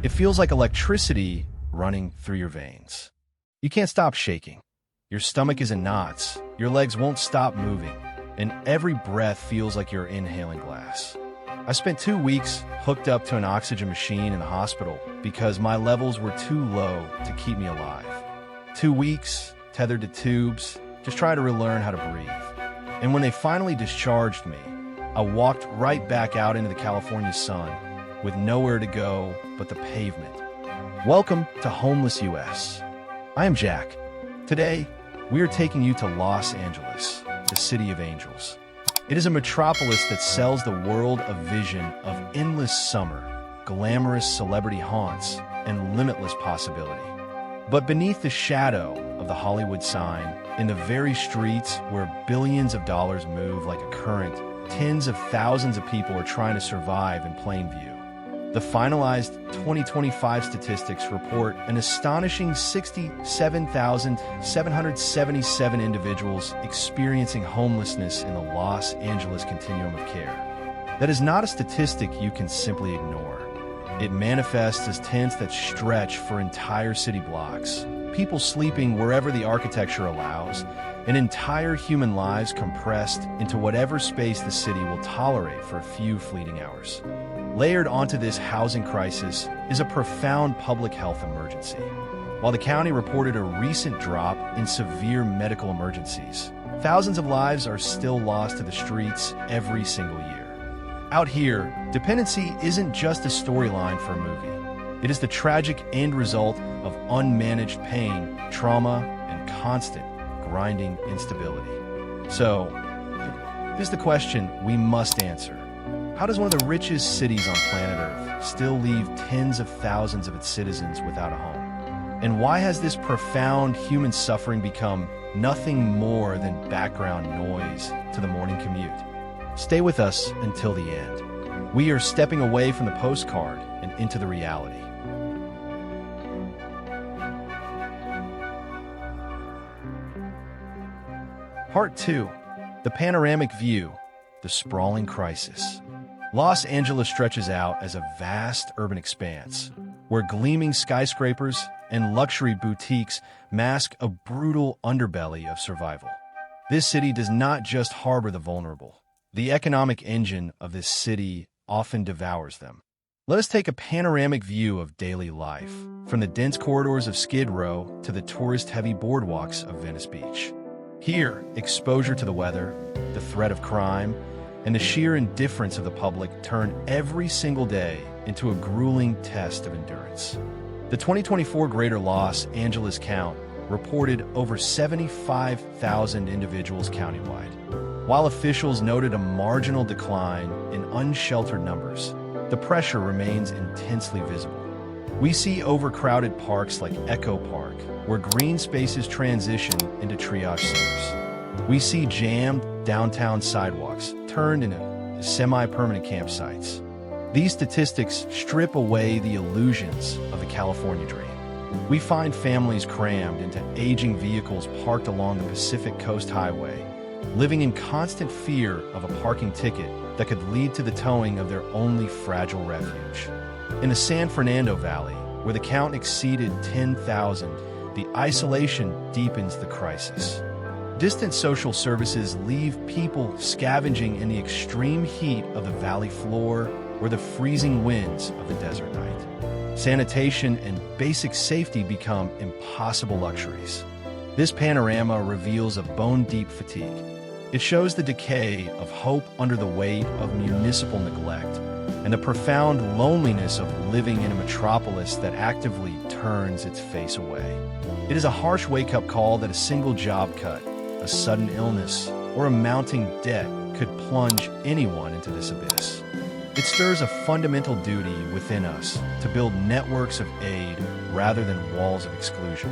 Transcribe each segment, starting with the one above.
It feels like electricity running through your veins. You can't stop shaking. Your stomach is in knots, your legs won't stop moving, and every breath feels like you're inhaling glass. I spent 2 weeks hooked up to an oxygen machine in the hospital because my levels were too low to keep me alive. 2 weeks, tethered to tubes, just trying to relearn how to breathe. And when they finally discharged me, I walked right back out into the California sun with nowhere to go but the pavement. Welcome to Homeless US. I am Jack. Today, we are taking you to Los Angeles, the city of angels. It is a metropolis that sells the world a vision of endless summer, glamorous celebrity haunts, and limitless possibility. But beneath the shadow of the Hollywood sign, in the very streets where billions of dollars move like a current, tens of thousands of people are trying to survive in plain view. The finalized 2025 statistics report an astonishing 67,777 individuals experiencing homelessness in the Los Angeles continuum of care. That is not a statistic you can simply ignore. It manifests as tents that stretch for entire city blocks, people sleeping wherever the architecture allows, and entire human lives compressed into whatever space the city will tolerate for a few fleeting hours. Layered onto this housing crisis is a profound public health emergency. While the county reported a recent drop in severe medical emergencies, thousands of lives are still lost to the streets every single year. Out here, dependency isn't just a storyline for a movie. It is the tragic end result of unmanaged pain, trauma, and constant, grinding instability. So, here's the question we must answer. How does one of the richest cities on planet Earth still leave tens of thousands of its citizens without a home? And why has this profound human suffering become nothing more than background noise to the morning commute? Stay with us until the end. We are stepping away from the postcard and into the reality. Part 2. The panoramic view, the sprawling crisis. Los Angeles stretches out as a vast urban expanse, where gleaming skyscrapers and luxury boutiques mask a brutal underbelly of survival. This city does not just harbor the vulnerable. The economic engine of this city often devours them. Let us take a panoramic view of daily life, from the dense corridors of Skid Row to the tourist-heavy boardwalks of Venice Beach. Here, exposure to the weather, the threat of crime, and the sheer indifference of the public turn every single day into a grueling test of endurance. The 2024 Greater Los Angeles count reported over 75,000 individuals countywide. While officials noted a marginal decline in unsheltered numbers, the pressure remains intensely visible. We see overcrowded parks like Echo Park, where green spaces transition into triage centers. We see jammed downtown sidewalks turned into semi-permanent campsites. These statistics strip away the illusions of the California dream. We find families crammed into aging vehicles parked along the Pacific Coast Highway, living in constant fear of a parking ticket that could lead to the towing of their only fragile refuge. In the San Fernando Valley, where the count exceeded 10,000, the isolation deepens the crisis. Distant social services leave people scavenging in the extreme heat of the valley floor or the freezing winds of the desert night. Sanitation and basic safety become impossible luxuries. This panorama reveals a bone-deep fatigue. It shows the decay of hope under the weight of municipal neglect and the profound loneliness of living in a metropolis that actively turns its face away. It is a harsh wake-up call that a single job cut, a sudden illness, or a mounting debt could plunge anyone into this abyss. It stirs a fundamental duty within us to build networks of aid rather than walls of exclusion.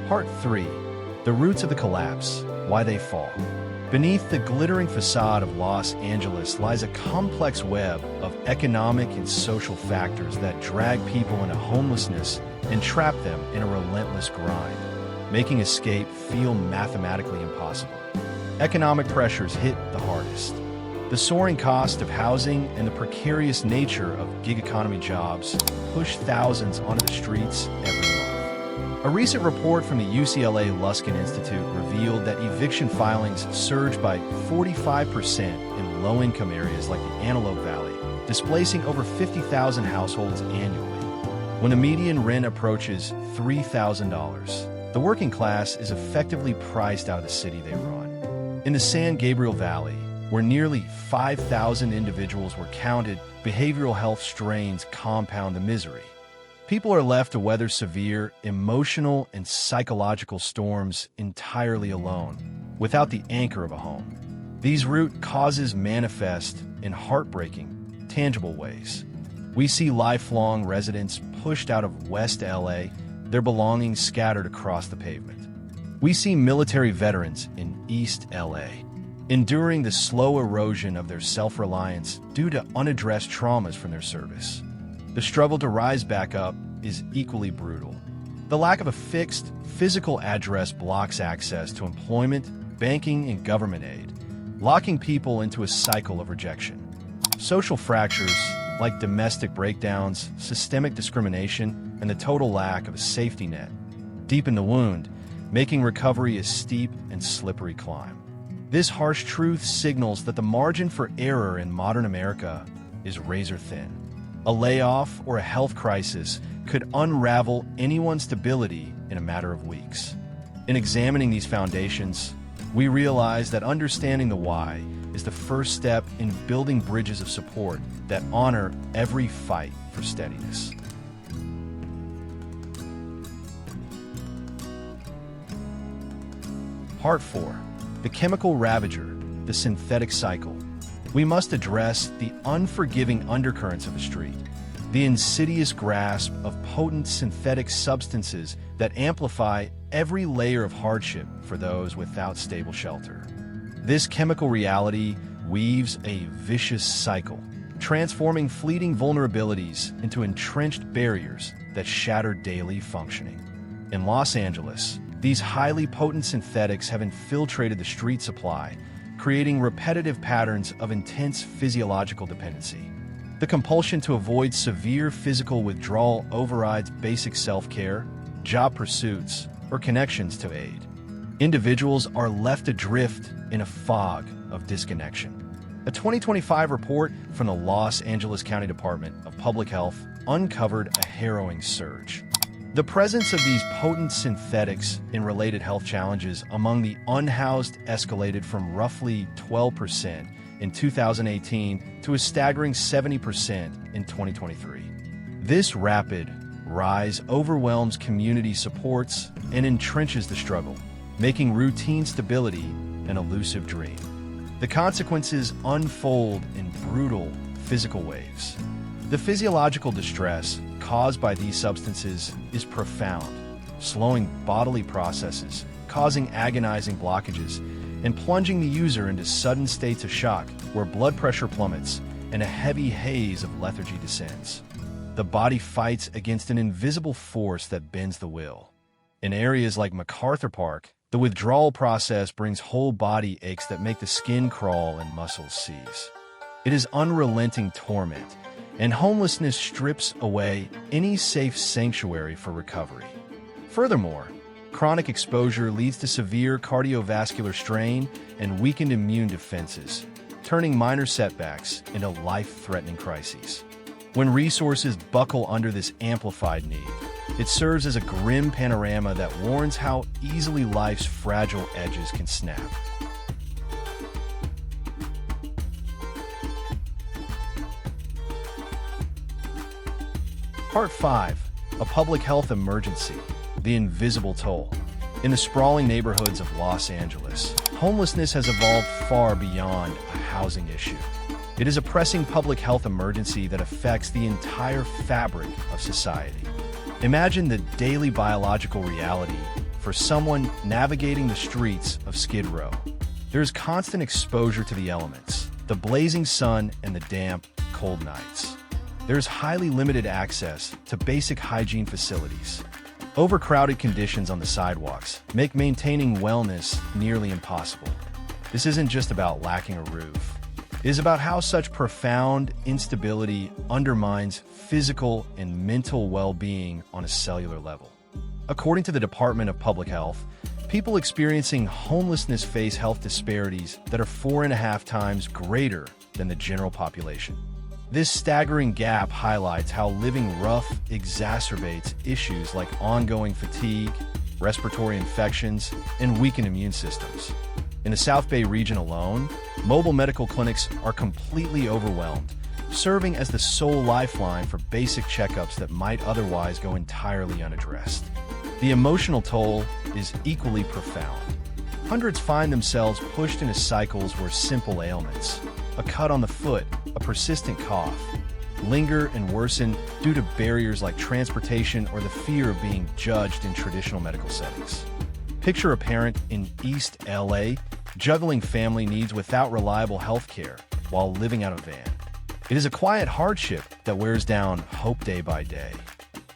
Part 3. The roots of the collapse, why they fall. Beneath the glittering facade of Los Angeles lies a complex web of economic and social factors that drag people into homelessness and trap them in a relentless grind, making escape feel mathematically impossible. Economic pressures hit the hardest. The soaring cost of housing and the precarious nature of gig economy jobs push thousands onto the streets every month. A recent report from the UCLA Luskin Institute revealed that eviction filings surged by 45% in low-income areas like the Antelope Valley, displacing over 50,000 households annually. When a median rent approaches $3,000, the working class is effectively priced out of the city they run. In the San Gabriel Valley, where nearly 5,000 individuals were counted, behavioral health strains compound the misery. People are left to weather severe emotional and psychological storms entirely alone, without the anchor of a home. These root causes manifest in heartbreaking, tangible ways. We see lifelong residents pushed out of West LA, their belongings scattered across the pavement. We see military veterans in East LA, enduring the slow erosion of their self-reliance due to unaddressed traumas from their service. The struggle to rise back up is equally brutal. The lack of a fixed, physical address blocks access to employment, banking, and government aid, locking people into a cycle of rejection. Social fractures, like domestic breakdowns, systemic discrimination, and the total lack of a safety net, deepen the wound, making recovery a steep and slippery climb. This harsh truth signals that the margin for error in modern America is razor thin. A layoff or a health crisis could unravel anyone's stability in a matter of weeks. In examining these foundations, we realize that understanding the why is the first step in building bridges of support that honor every fight for steadiness. Part 4. The chemical ravager, the synthetic cycle. We must address the unforgiving undercurrents of the street, the insidious grasp of potent synthetic substances that amplify every layer of hardship for those without stable shelter. This chemical reality weaves a vicious cycle, transforming fleeting vulnerabilities into entrenched barriers that shatter daily functioning. In Los Angeles, these highly potent synthetics have infiltrated the street supply, creating repetitive patterns of intense physiological dependency. The compulsion to avoid severe physical withdrawal overrides basic self-care, job pursuits, or connections to aid. Individuals are left adrift in a fog of disconnection. A 2025 report from the Los Angeles County Department of Public Health uncovered a harrowing surge. The presence of these potent synthetics in related health challenges among the unhoused escalated from roughly 12% in 2018 to a staggering 70% in 2023. This rapid rise overwhelms community supports and entrenches the struggle, making routine stability an elusive dream. The consequences unfold in brutal physical waves. The physiological distress caused by these substances is profound, slowing bodily processes, causing agonizing blockages, and plunging the user into sudden states of shock where blood pressure plummets and a heavy haze of lethargy descends. The body fights against an invisible force that bends the will. In areas like MacArthur Park, the withdrawal process brings whole body aches that make the skin crawl and muscles seize. It is unrelenting torment, and homelessness strips away any safe sanctuary for recovery. Furthermore, chronic exposure leads to severe cardiovascular strain and weakened immune defenses, turning minor setbacks into life-threatening crises. When resources buckle under this amplified need, it serves as a grim panorama that warns how easily life's fragile edges can snap. Part 5. A public health emergency, the invisible toll. In the sprawling neighborhoods of Los Angeles, homelessness has evolved far beyond a housing issue. It is a pressing public health emergency that affects the entire fabric of society. Imagine the daily biological reality for someone navigating the streets of Skid Row. There is constant exposure to the elements, the blazing sun and the damp, cold nights. There's highly limited access to basic hygiene facilities. Overcrowded conditions on the sidewalks make maintaining wellness nearly impossible. This isn't just about lacking a roof. It is about how such profound instability undermines physical and mental well-being on a cellular level. According to the Department of Public Health, people experiencing homelessness face health disparities that are 4.5 times greater than the general population. This staggering gap highlights how living rough exacerbates issues like ongoing fatigue, respiratory infections, and weakened immune systems. In the South Bay region alone, mobile medical clinics are completely overwhelmed, serving as the sole lifeline for basic checkups that might otherwise go entirely unaddressed. The emotional toll is equally profound. Hundreds find themselves pushed into cycles where simple ailments, a cut on the foot, a persistent cough, linger and worsen due to barriers like transportation or the fear of being judged in traditional medical settings. Picture a parent in East LA juggling family needs without reliable health care while living out of a van. It is a quiet hardship that wears down hope day by day.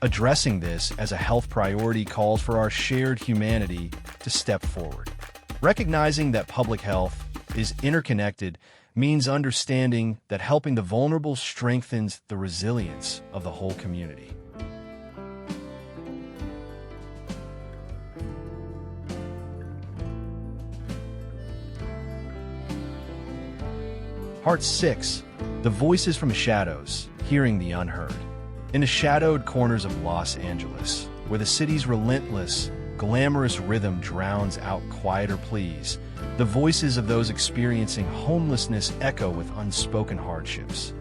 Addressing this as a health priority calls for our shared humanity to step forward. Recognizing that public health is interconnected means understanding that helping the vulnerable strengthens the resilience of the whole community. Part 6. The Voices from the Shadows, Hearing the Unheard. In the shadowed corners of Los Angeles, where the city's relentless, glamorous rhythm drowns out quieter pleas, the voices of those experiencing homelessness echo with unspoken hardships.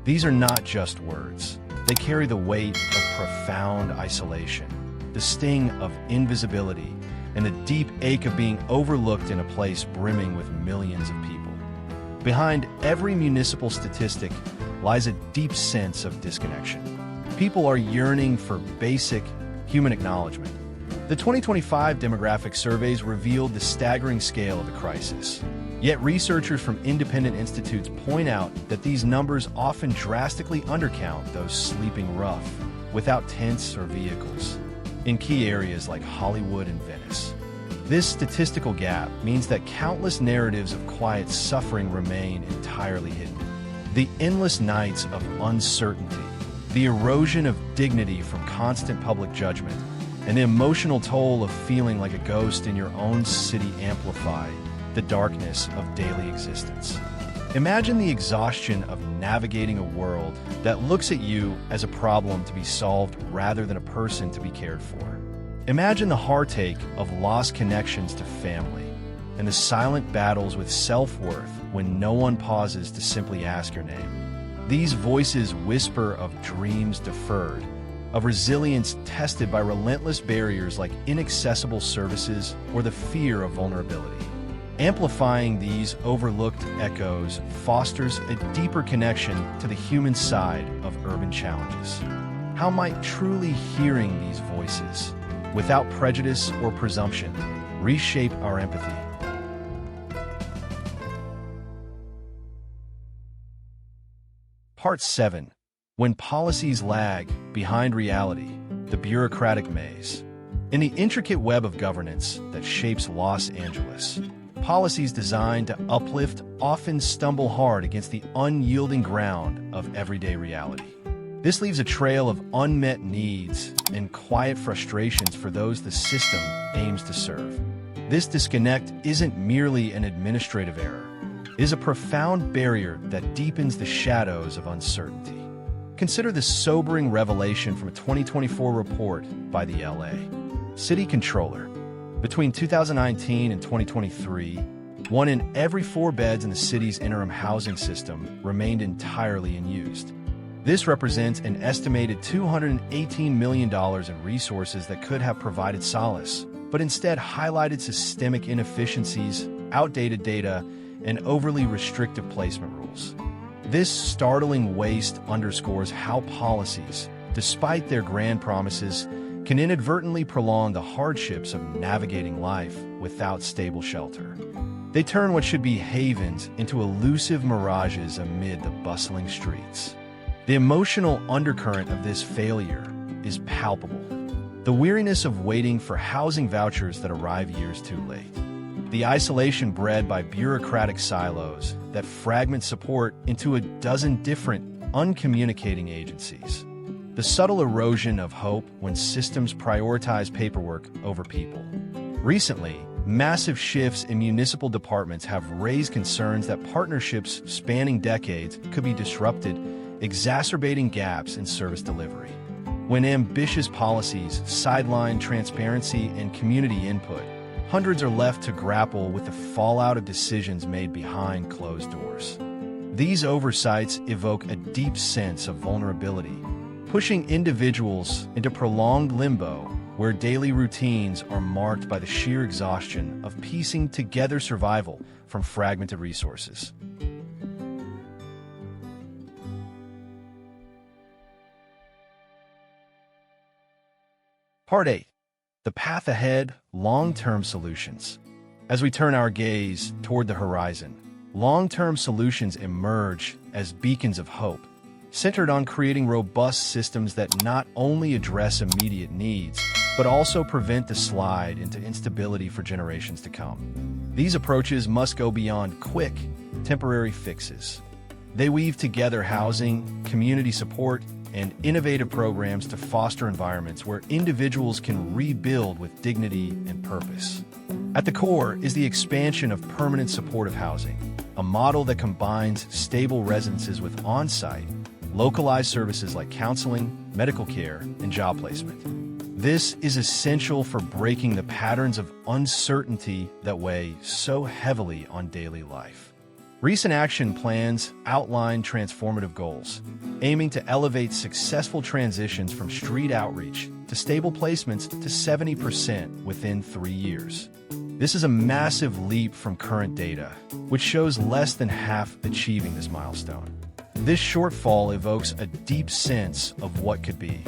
These are not just words. They carry the weight of profound isolation, the sting of invisibility, and the deep ache of being overlooked in a place brimming with millions of people. Behind every municipal statistic lies a deep sense of disconnection. People are yearning for basic human acknowledgement. The 2025 demographic surveys revealed the staggering scale of the crisis. Yet researchers from independent institutes point out that these numbers often drastically undercount those sleeping rough, without tents or vehicles, in key areas like Hollywood and Venice. This statistical gap means that countless narratives of quiet suffering remain entirely hidden. The endless nights of uncertainty, the erosion of dignity from constant public judgment, and the emotional toll of feeling like a ghost in your own city amplify the darkness of daily existence. Imagine the exhaustion of navigating a world that looks at you as a problem to be solved rather than a person to be cared for. Imagine the heartache of lost connections to family and the silent battles with self-worth when no one pauses to simply ask your name. These voices whisper of dreams deferred, of resilience tested by relentless barriers like inaccessible services or the fear of vulnerability. Amplifying these overlooked echoes fosters a deeper connection to the human side of urban challenges. How might truly hearing these voices, without prejudice or presumption, reshape our empathy? Part 7. When policies lag behind reality, the bureaucratic maze. In the intricate web of governance that shapes Los Angeles, policies designed to uplift often stumble hard against the unyielding ground of everyday reality. This leaves a trail of unmet needs and quiet frustrations for those the system aims to serve. This disconnect isn't merely an administrative error. It is a profound barrier that deepens the shadows of uncertainty. Consider this sobering revelation from a 2024 report by the LA City Controller. Between 2019 and 2023, 1 in every 4 beds in the city's interim housing system remained entirely unused. This represents an estimated $218 million in resources that could have provided solace, but instead highlighted systemic inefficiencies, outdated data, and overly restrictive placement rules. This startling waste underscores how policies, despite their grand promises, can inadvertently prolong the hardships of navigating life without stable shelter. They turn what should be havens into elusive mirages amid the bustling streets. The emotional undercurrent of this failure is palpable. The weariness of waiting for housing vouchers that arrive years too late. The isolation bred by bureaucratic silos that fragment support into a dozen different, uncommunicating agencies. The subtle erosion of hope when systems prioritize paperwork over people. Recently, massive shifts in municipal departments have raised concerns that partnerships spanning decades could be disrupted, exacerbating gaps in service delivery. When ambitious policies sideline transparency and community input, hundreds are left to grapple with the fallout of decisions made behind closed doors. These oversights evoke a deep sense of vulnerability, pushing individuals into prolonged limbo where daily routines are marked by the sheer exhaustion of piecing together survival from fragmented resources. Part 8. The Path Ahead, Long-Term Solutions. As we turn our gaze toward the horizon, long-term solutions emerge as beacons of hope, centered on creating robust systems that not only address immediate needs, but also prevent the slide into instability for generations to come. These approaches must go beyond quick, temporary fixes. They weave together housing, community support, and innovative programs to foster environments where individuals can rebuild with dignity and purpose. At the core is the expansion of permanent supportive housing, a model that combines stable residences with on-site, localized services like counseling, medical care, and job placement. This is essential for breaking the patterns of uncertainty that weigh so heavily on daily life. Recent action plans outline transformative goals, aiming to elevate successful transitions from street outreach to stable placements to 70% within 3 years. This is a massive leap from current data, which shows less than half achieving this milestone. This shortfall evokes a deep sense of what could be,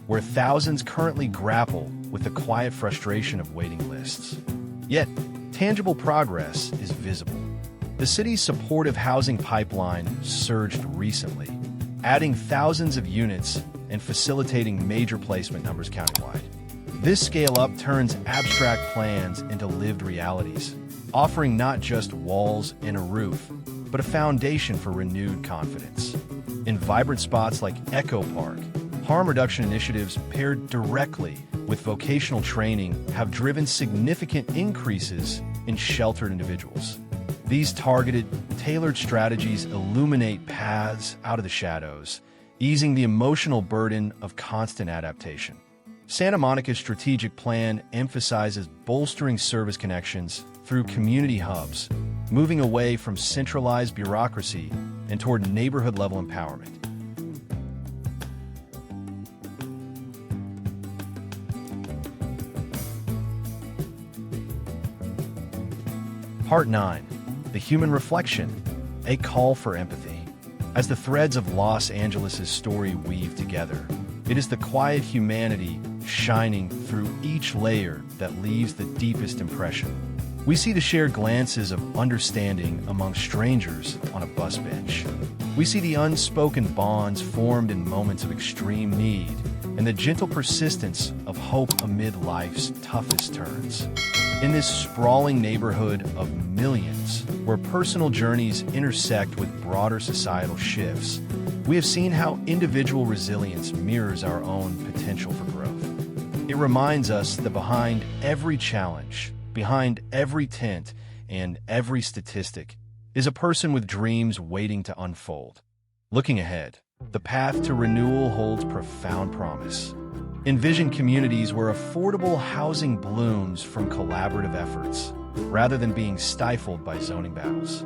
where thousands currently grapple with the quiet frustration of waiting lists. Yet, tangible progress is visible. The city's supportive housing pipeline surged recently, adding thousands of units and facilitating major placement numbers countywide. This scale-up turns abstract plans into lived realities, offering not just walls and a roof, but a foundation for renewed confidence. In vibrant spots like Echo Park, harm reduction initiatives paired directly with vocational training have driven significant increases in sheltered individuals. These targeted, tailored strategies illuminate paths out of the shadows, easing the emotional burden of constant adaptation. Santa Monica's strategic plan emphasizes bolstering service connections through community hubs, moving away from centralized bureaucracy and toward neighborhood-level empowerment. Part 9. The Human Reflection, a call for empathy. As the threads of Los Angeles' story weave together, it is the quiet humanity shining through each layer that leaves the deepest impression. We see the shared glances of understanding among strangers on a bus bench. We see the unspoken bonds formed in moments of extreme need, and the gentle persistence of hope amid life's toughest turns. In this sprawling neighborhood of millions, where personal journeys intersect with broader societal shifts, we have seen how individual resilience mirrors our own potential for growth. It reminds us that behind every challenge, behind every tent, and every statistic is a person with dreams waiting to unfold. Looking ahead, the path to renewal holds profound promise. Envision communities where affordable housing blooms from collaborative efforts, rather than being stifled by zoning battles.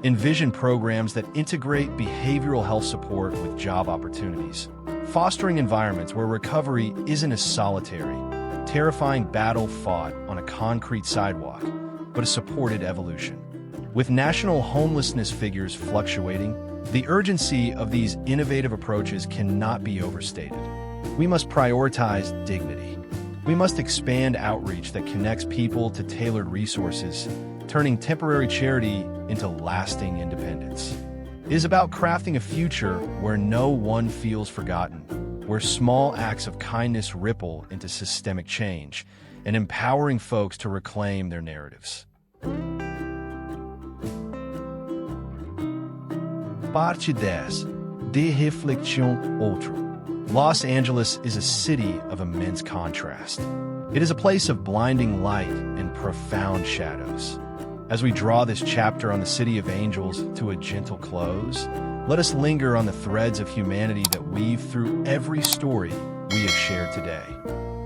Envision programs that integrate behavioral health support with job opportunities, fostering environments where recovery isn't a solitary, terrifying battle fought on a concrete sidewalk, but a supported evolution. With national homelessness figures fluctuating, the urgency of these innovative approaches cannot be overstated. We must prioritize dignity. We must expand outreach that connects people to tailored resources, turning temporary charity into lasting independence. It is about crafting a future where no one feels forgotten, where small acts of kindness ripple into systemic change, and empowering folks to reclaim their narratives. Parte 10. De reflexão outro. Los Angeles is a city of immense contrast. It is a place of blinding light and profound shadows. As we draw this chapter on the City of Angels to a gentle close, let us linger on the threads of humanity that weave through every story we have shared today.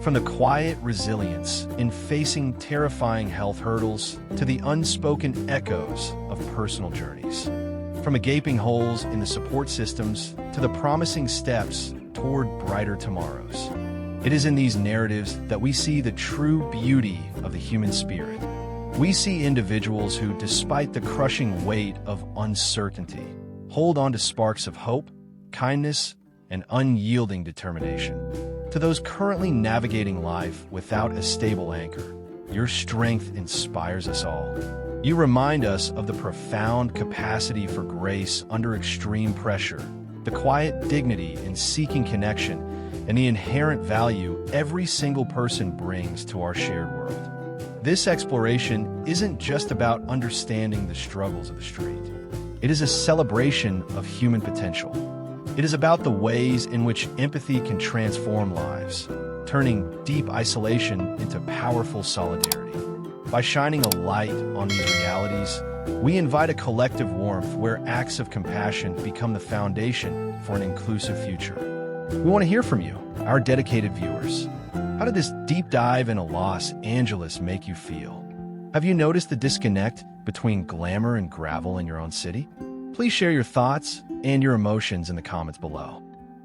From the quiet resilience in facing terrifying health hurdles to the unspoken echoes of personal journeys. From the gaping holes in the support systems to the promising steps toward brighter tomorrows. It is in these narratives that we see the true beauty of the human spirit. We see individuals who, despite the crushing weight of uncertainty, hold on to sparks of hope, kindness, and unyielding determination. To those currently navigating life without a stable anchor, your strength inspires us all. You remind us of the profound capacity for grace under extreme pressure, the quiet dignity in seeking connection, and the inherent value every single person brings to our shared world. This exploration isn't just about understanding the struggles of the street. It is a celebration of human potential. It is about the ways in which empathy can transform lives, turning deep isolation into powerful solidarity. By shining a light on these realities, we invite a collective warmth where acts of compassion become the foundation for an inclusive future. We want to hear from you, our dedicated viewers. How did this deep dive into Los Angeles make you feel? Have you noticed the disconnect between glamour and gravel in your own city? Please share your thoughts and your emotions in the comments below.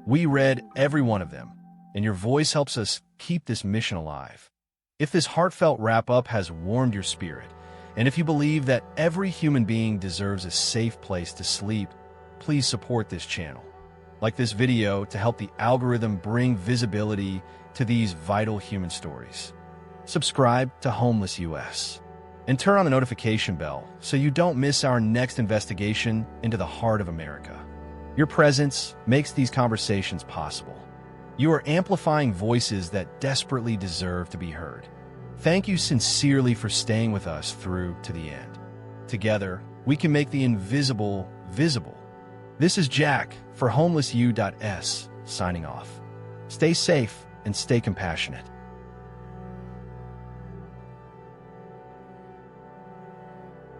We read every one of them, and your voice helps us keep this mission alive. If this heartfelt wrap-up has warmed your spirit, and if you believe that every human being deserves a safe place to sleep, please support this channel. Like this video to help the algorithm bring visibility to these vital human stories. Subscribe to Homeless US. And turn on the notification bell so you don't miss our next investigation into the heart of America. Your presence makes these conversations possible. You are amplifying voices that desperately deserve to be heard. Thank you sincerely for staying with us through to the end. Together, we can make the invisible visible. This is Jack for HomelessU.S, signing off. Stay safe and stay compassionate.